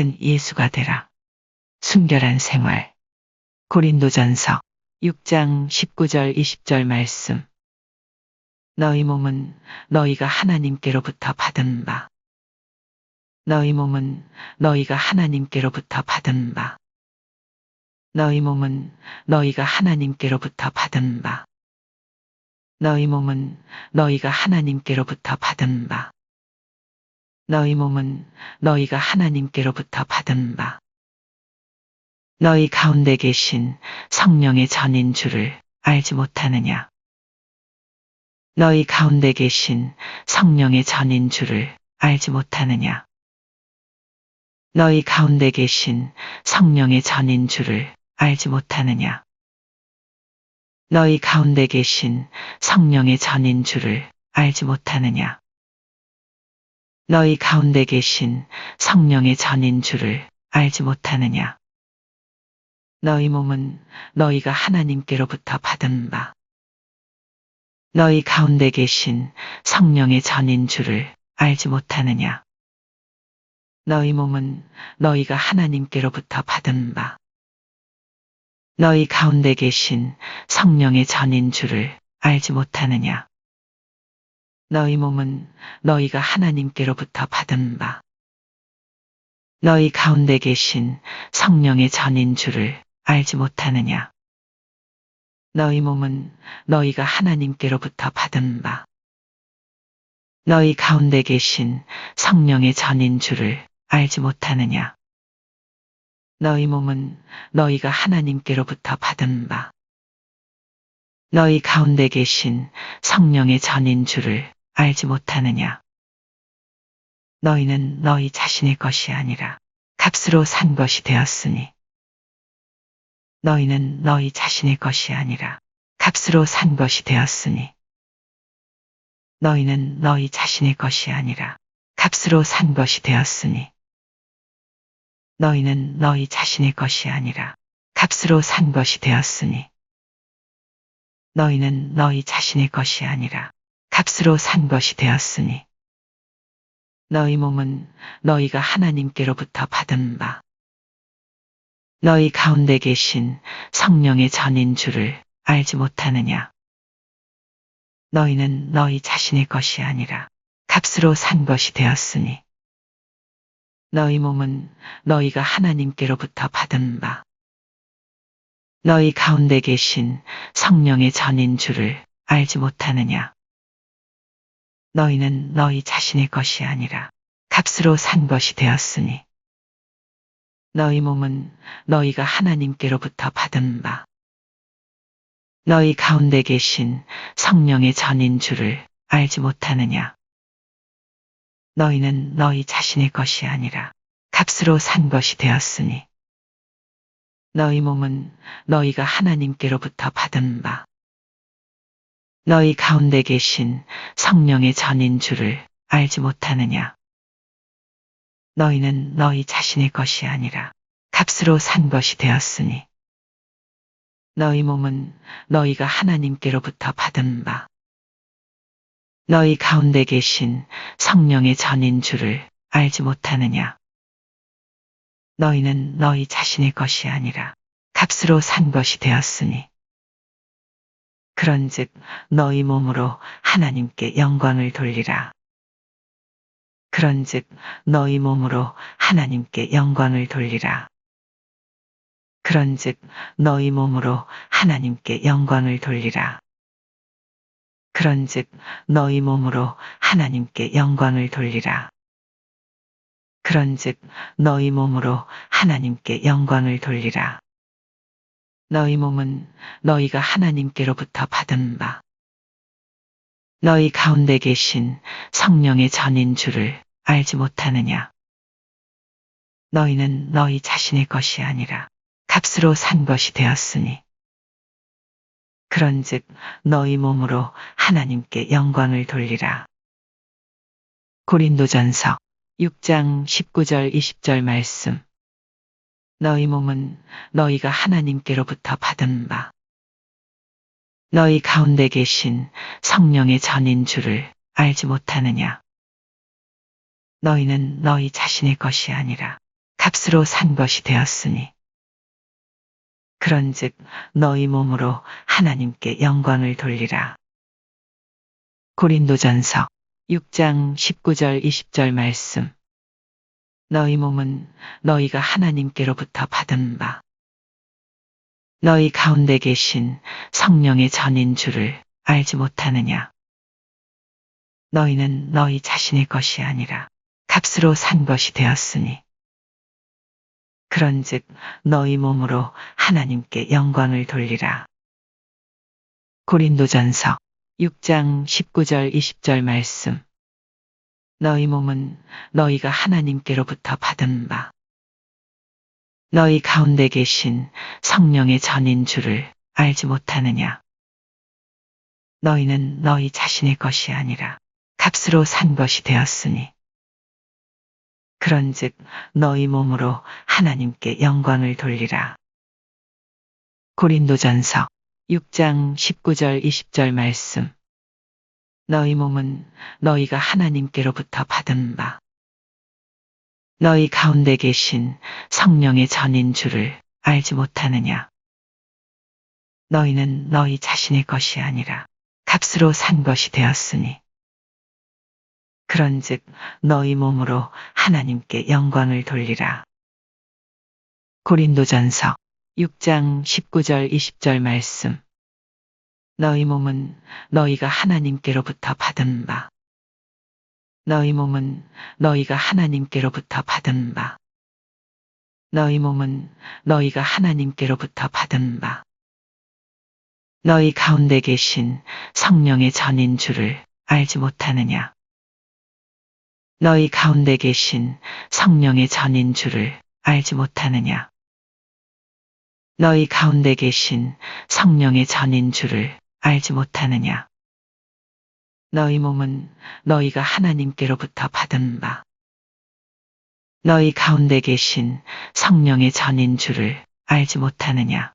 작은 예수가 되라. 순결한 생활. 고린도전서 6장 19절 20절 말씀. 너희 몸은 너희가 하나님께로부터 받은 바. 너희 몸은 너희가 하나님께로부터 받은 바. 너희 몸은 너희가 하나님께로부터 받은 바. 너희 몸은 너희가 하나님께로부터 받은 바. 너희 몸은 너희가 하나님께로부터 받은 바. 너희 가운데 계신 성령의 전인 줄을 알지 못하느냐. 너희 가운데 계신 성령의 전인 줄을 알지 못하느냐. 너희 가운데 계신 성령의 전인 줄을 알지 못하느냐. 너희 가운데 계신 성령의 전인 줄을 알지 못하느냐. 너희 가운데 계신 성령의 전인 줄을 알지 못하느냐. 너희 몸은 너희가 하나님께로부터 받은 바. 너희 가운데 계신 성령의 전인 줄을 알지 못하느냐. 너희 몸은 너희가 하나님께로부터 받은 바. 너희 가운데 계신 성령의 전인 줄을 알지 못하느냐. 너희 몸은 너희가 하나님께로부터 받은 바. 너희 가운데 계신 성령의 전인 줄을 알지 못하느냐. 너희 몸은 너희가 하나님께로부터 받은 바. 너희 가운데 계신 성령의 전인 줄을 알지 못하느냐. 너희 몸은 너희가 하나님께로부터 받은 바. 너희 가운데 계신 성령의 전인 줄을 알지 못하느냐. 너희는 너희 자신의 것이 아니라 값으로 산 것이 되었으니. 너희는 너희 자신의 것이 아니라 값으로 산 것이 되었으니. 너희는 너희 자신의 것이 아니라 값으로 산 것이 되었으니. 너희는 너희 자신의 것이 아니라 값으로 산 것이 되었으니. 너희는 너희 자신의 것이 아니라 값으로 산 것이 되었으니. 너희 몸은 너희가 하나님께로부터 받은 바. 너희 가운데 계신 성령의 전인 줄을 알지 못하느냐. 너희는 너희 자신의 것이 아니라 값으로 산 것이 되었으니. 너희 몸은 너희가 하나님께로부터 받은 바. 너희 가운데 계신 성령의 전인 줄을 알지 못하느냐. 너희는 너희 자신의 것이 아니라 값으로 산 것이 되었으니. 너희 몸은 너희가 하나님께로부터 받은 바. 너희 가운데 계신 성령의 전인 줄을 알지 못하느냐. 너희는 너희 자신의 것이 아니라 값으로 산 것이 되었으니. 너희 몸은 너희가 하나님께로부터 받은 바. 너희 가운데 계신 성령의 전인 줄을 알지 못하느냐. 너희는 너희 자신의 것이 아니라 값으로 산 것이 되었으니. 너희 몸은 너희가 하나님께로부터 받은 바. 너희 가운데 계신 성령의 전인 줄을 알지 못하느냐. 너희는 너희 자신의 것이 아니라 값으로 산 것이 되었으니. 그런즉 너희 몸으로 하나님께 영광을 돌리라. 그런즉 너희 몸으로 하나님께 영광을 돌리라. 그런즉 너희 몸으로 하나님께 영광을 돌리라. 그런즉 너희 몸으로 하나님께 영광을 돌리라. 그런즉 너희 몸으로 하나님께 영광을 돌리라. 너희 몸은 너희가 하나님께로부터 받은 바. 너희 가운데 계신 성령의 전인 줄을 알지 못하느냐. 너희는 너희 자신의 것이 아니라 값으로 산 것이 되었으니. 그런즉 너희 몸으로 하나님께 영광을 돌리라. 고린도전서 6장 19절 20절 말씀. 너희 몸은 너희가 하나님께로부터 받은 바. 너희 가운데 계신 성령의 전인 줄을 알지 못하느냐. 너희는 너희 자신의 것이 아니라 값으로 산 것이 되었으니 그런즉 너희 몸으로 하나님께 영광을 돌리라. 고린도전서 6장 19절 20절 말씀. 너희 몸은 너희가 하나님께로부터 받은 바 너희 가운데 계신 성령의 전인 줄을 알지 못하느냐. 너희는 너희 자신의 것이 아니라 값으로 산 것이 되었으니 그런즉 너희 몸으로 하나님께 영광을 돌리라. 고린도전서 6장 19절 20절 말씀. 너희 몸은 너희가 하나님께로부터 받은 바 너희 가운데 계신 성령의 전인 줄을 알지 못하느냐. 너희는 너희 자신의 것이 아니라 값으로 산 것이 되었으니 그런즉 너희 몸으로 하나님께 영광을 돌리라. 고린도전서 6장 19절 20절 말씀. 너희 몸은 너희가 하나님께로부터 받은 바 너희 가운데 계신 성령의 전인 줄을 알지 못하느냐. 너희는 너희 자신의 것이 아니라 값으로 산 것이 되었으니 그런즉 너희 몸으로 하나님께 영광을 돌리라. 고린도전서 6장 19절 20절 말씀. 너희 몸은 너희가 하나님께로부터 받은 바 너희 몸은 너희가 하나님께로부터 받은 바 너희 몸은 너희가 하나님께로부터 받은 바 너희 가운데 계신 성령의 전인 줄을 알지 못하느냐. 너희 가운데 계신 성령의 전인 줄을 알지 못하느냐. 너희 가운데 계신 성령의 전인 줄을 알지 못하느냐. 너희 몸은 너희가 하나님께로부터 받은 바 너희 가운데 계신 성령의 전인 줄을 알지 못하느냐.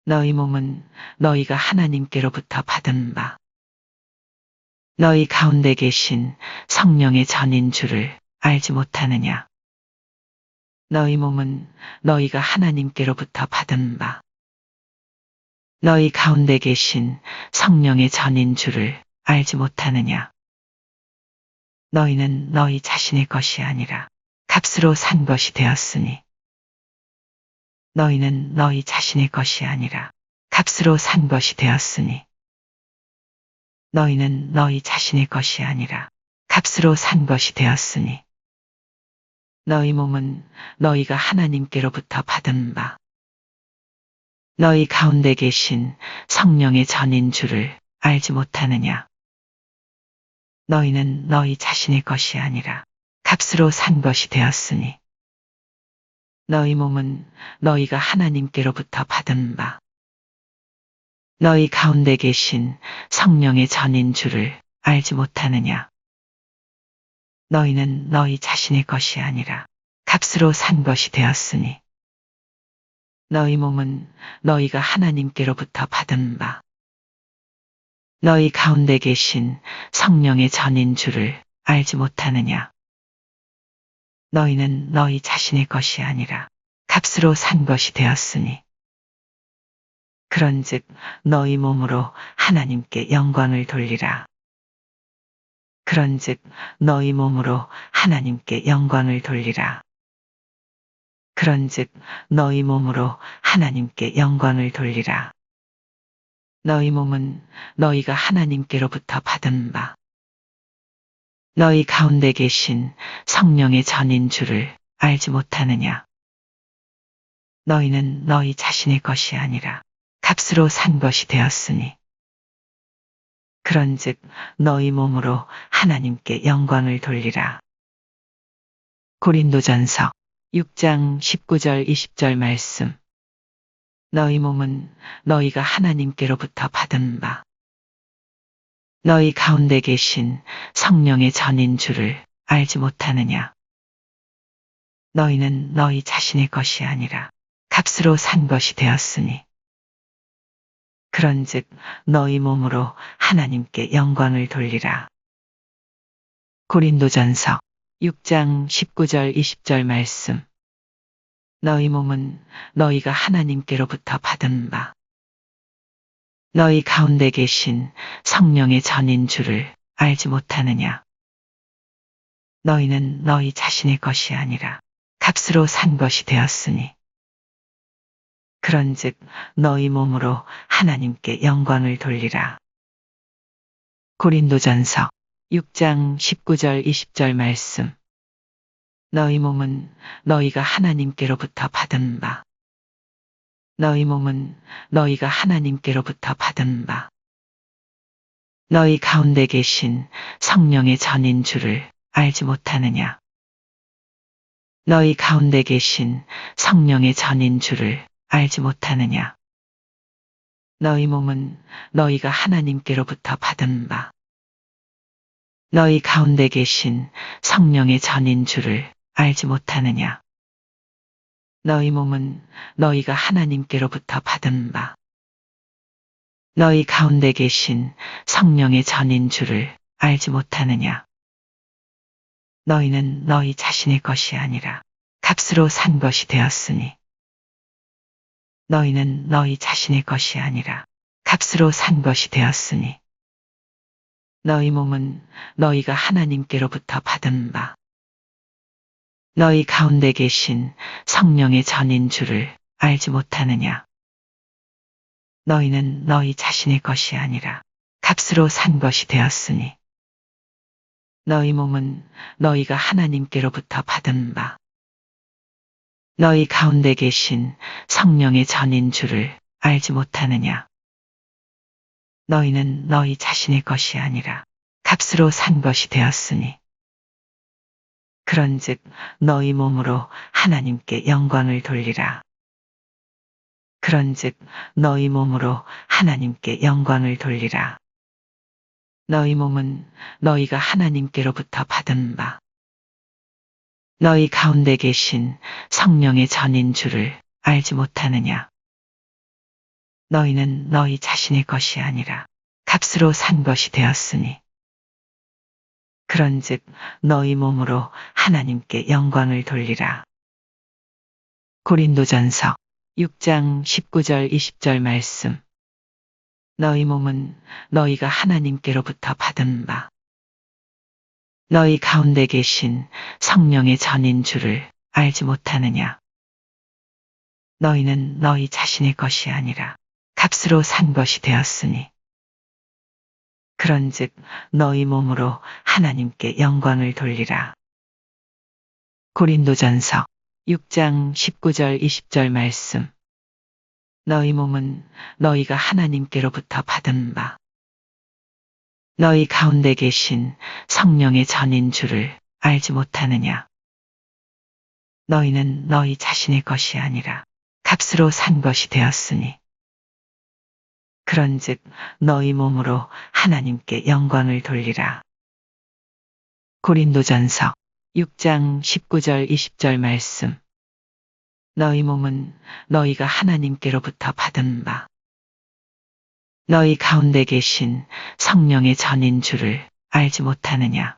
너희 몸은 너희가 하나님께로부터 받은 바 너희 가운데 계신 성령의 전인 줄을 알지 못하느냐. 너희 몸은 너희가 하나님께로부터 받은 바 너희 가운데 계신 성령의 전인 줄을 알지 못하느냐. 너희는 너희 자신의 것이 아니라 값으로 산 것이 되었으니 너희는 너희 자신의 것이 아니라 값으로 산 것이 되었으니 너희는 너희 자신의 것이 아니라 값으로 산 것이 되었으니 너희 몸은 너희가 하나님께로부터 받은 바 너희 가운데 계신 성령의 전인 줄을 알지 못하느냐. 너희는 너희 자신의 것이 아니라 값으로 산 것이 되었으니 너희 몸은 너희가 하나님께로부터 받은 바 너희 가운데 계신 성령의 전인 줄을 알지 못하느냐. 너희는 너희 자신의 것이 아니라 값으로 산 것이 되었으니 너희 몸은 너희가 하나님께로부터 받은 바 너희 가운데 계신 성령의 전인 줄을 알지 못하느냐. 너희는 너희 자신의 것이 아니라 값으로 산 것이 되었으니 그런즉 너희 몸으로 하나님께 영광을 돌리라. 그런즉 너희 몸으로 하나님께 영광을 돌리라. 그런즉 너희 몸으로 하나님께 영광을 돌리라. 너희 몸은 너희가 하나님께로부터 받은 바 너희 가운데 계신 성령의 전인 줄을 알지 못하느냐. 너희는 너희 자신의 것이 아니라 값으로 산 것이 되었으니 그런즉 너희 몸으로 하나님께 영광을 돌리라. 고린도전서 6장 19절 20절 말씀. 너희 몸은 너희가 하나님께로부터 받은 바 너희 가운데 계신 성령의 전인 줄을 알지 못하느냐. 너희는 너희 자신의 것이 아니라 값으로 산 것이 되었으니 그런즉 너희 몸으로 하나님께 영광을 돌리라. 고린도전서 6장 19절 20절 말씀. 너희 몸은 너희가 하나님께로부터 받은 바 너희 가운데 계신 성령의 전인 줄을 알지 못하느냐. 너희는 너희 자신의 것이 아니라 값으로 산 것이 되었으니. 그런즉 너희 몸으로 하나님께 영광을 돌리라. 고린도전서 6장 19절 20절 말씀. 너희 몸은 너희가 하나님께로부터 받은 바 너희 몸은 너희가 하나님께로부터 받은 바 너희 가운데 계신 성령의 전인 줄을 알지 못하느냐. 너희 가운데 계신 성령의 전인 줄을 알지 못하느냐. 너희 몸은 너희가 하나님께로부터 받은 바 너희 가운데 계신 성령의 전인 줄을 알지 못하느냐. 너희 몸은 너희가 하나님께로부터 받은 바 너희 가운데 계신 성령의 전인 줄을 알지 못하느냐. 너희는 너희 자신의 것이 아니라 값으로 산 것이 되었으니. 너희는 너희 자신의 것이 아니라 값으로 산 것이 되었으니. 너희 몸은 너희가 하나님께로부터 받은 바 너희 가운데 계신 성령의 전인 줄을 알지 못하느냐. 너희는 너희 자신의 것이 아니라 값으로 산 것이 되었으니. 너희 몸은 너희가 하나님께로부터 받은 바 너희 가운데 계신 성령의 전인 줄을 알지 못하느냐. 너희는 너희 자신의 것이 아니라 값으로 산 것이 되었으니. 그런즉 너희 몸으로 하나님께 영광을 돌리라. 그런즉 너희 몸으로 하나님께 영광을 돌리라. 너희 몸은 너희가 하나님께로부터 받은 바 너희 가운데 계신 성령의 전인 줄을 알지 못하느냐. 너희는 너희 자신의 것이 아니라 값으로 산 것이 되었으니. 그런즉 너희 몸으로 하나님께 영광을 돌리라. 고린도전서 6장 19절 20절 말씀. 너희 몸은 너희가 하나님께로부터 받은 바 너희 가운데 계신 성령의 전인 줄을 알지 못하느냐. 너희는 너희 자신의 것이 아니라 값으로 산 것이 되었으니. 그런즉 너희 몸으로 하나님께 영광을 돌리라. 고린도전서 6장 19절 20절 말씀. 너희 몸은 너희가 하나님께로부터 받은 바 너희 가운데 계신 성령의 전인 줄을 알지 못하느냐. 너희는 너희 자신의 것이 아니라 값으로 산 것이 되었으니. 그런즉 너희 몸으로 하나님께 영광을 돌리라. 고린도전서 6장 19절 20절 말씀. 너희 몸은 너희가 하나님께로부터 받은 바 너희 가운데 계신 성령의 전인 줄을 알지 못하느냐.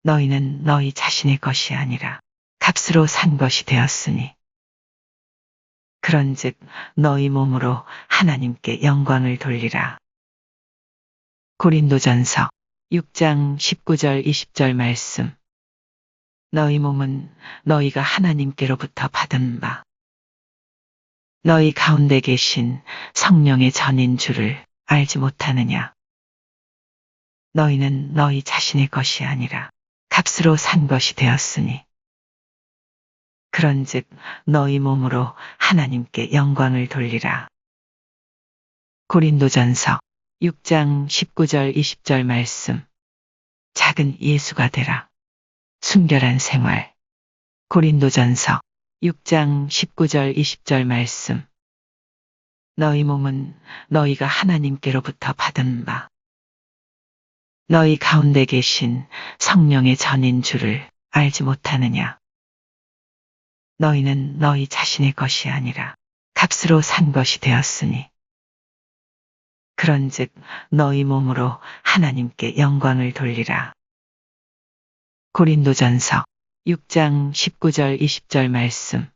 너희는 너희 자신의 것이 아니라 값으로 산 것이 되었으니. 그런즉 너희 몸으로 하나님께 영광을 돌리라. 고린도전서 6장 19절 20절 말씀. 너희 몸은 너희가 하나님께로부터 받은 바 너희 가운데 계신 성령의 전인 줄을 알지 못하느냐. 너희는 너희 자신의 것이 아니라 값으로 산 것이 되었으니. 그런즉 너희 몸으로 하나님께 영광을 돌리라. 고린도전서 6장 19절 20절 말씀. 작은 예수가 되라. 순결한 생활. 고린도전서 6장 19절 20절 말씀. 너희 몸은 너희가 하나님께로부터 받은 바 너희 가운데 계신 성령의 전인 줄을 알지 못하느냐. 너희는 너희 자신의 것이 아니라 값으로 산 것이 되었으니. 그런즉 너희 몸으로 하나님께 영광을 돌리라. 고린도전서 6장 19절 20절 말씀.